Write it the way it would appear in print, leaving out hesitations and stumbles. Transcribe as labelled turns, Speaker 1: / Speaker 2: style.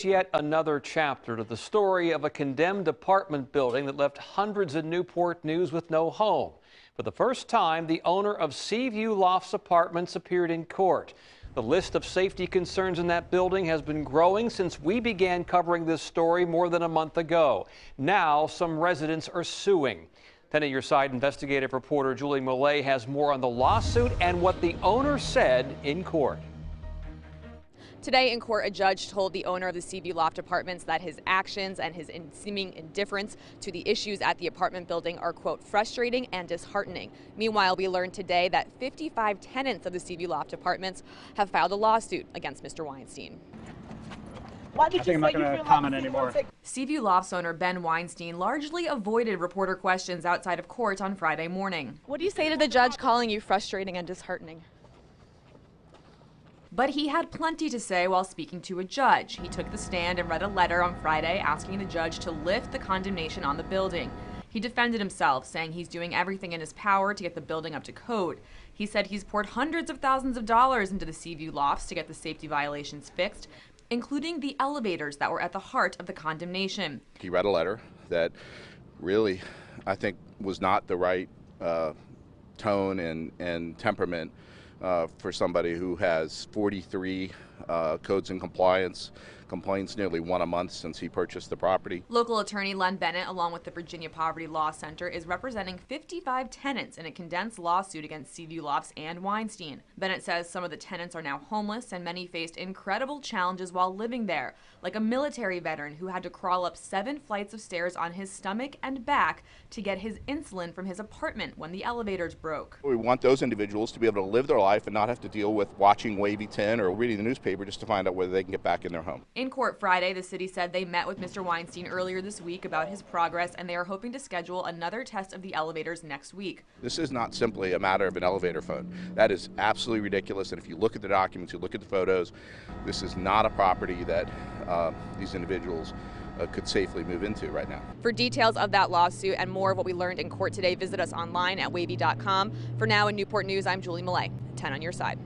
Speaker 1: Yet another chapter to the story of a condemned apartment building that left hundreds of Newport news with no home. For the first time, the owner of Seaview Lofts Apartments appeared in court. The list of safety concerns in that building has been growing since we began covering this story more than a month ago. Now, some residents are suing. 10 at your side investigative reporter Julie Millay has more on the lawsuit and what the owner said in court.
Speaker 2: Today in court, a judge told the owner of the Seaview Loft Apartments that his actions and his seeming indifference to the issues at the apartment building are, quote, frustrating and disheartening. Meanwhile, we learned today that 55 tenants of the Seaview Loft Apartments have filed a lawsuit against Mr. Weinstein.
Speaker 3: I think I'm not going to comment anymore.
Speaker 2: Seaview Lofts owner Ben Weinstein largely avoided reporter questions outside of court on Friday morning. What do you say to the judge calling you frustrating and disheartening? But he had plenty to say while speaking to a judge. He took the stand and read a letter on Friday asking the judge to lift the condemnation on the building. He defended himself, saying he's doing everything in his power to get the building up to code. He said he's poured hundreds of thousands of dollars into the Seaview Lofts to get the safety violations fixed, including the elevators that were at the heart of the condemnation.
Speaker 4: He read a letter that really, I think, was not the right tone and temperament for somebody who has 43 codes in compliance, complaints nearly one a month since he purchased the property.
Speaker 2: Local attorney Len Bennett, along with the Virginia Poverty Law Center, is representing 55 tenants in a condensed lawsuit against Seaview Lofts and Weinstein. Bennett says some of the tenants are now homeless and many faced incredible challenges while living there, like a military veteran who had to crawl up 7 flights of stairs on his stomach and back to get his insulin from his apartment when the elevators broke.
Speaker 4: We want those individuals to be able to live their life and not have to deal with watching Wavy 10 or reading the newspaper just to find out whether they can get back in their home.
Speaker 2: In court Friday, the city said they met with Mr. Weinstein earlier this week about his progress, and they are hoping to schedule another test of the elevators next week.
Speaker 4: This is not simply a matter of an elevator phone. That is absolutely ridiculous, and if you look at the documents, you look at the photos, this is not a property that these individuals could safely move into right now.
Speaker 2: For details of that lawsuit and more of what we learned in court today, visit us online at wavy.com. For now, in Newport News, I'm Julie Millay. 10 on your side.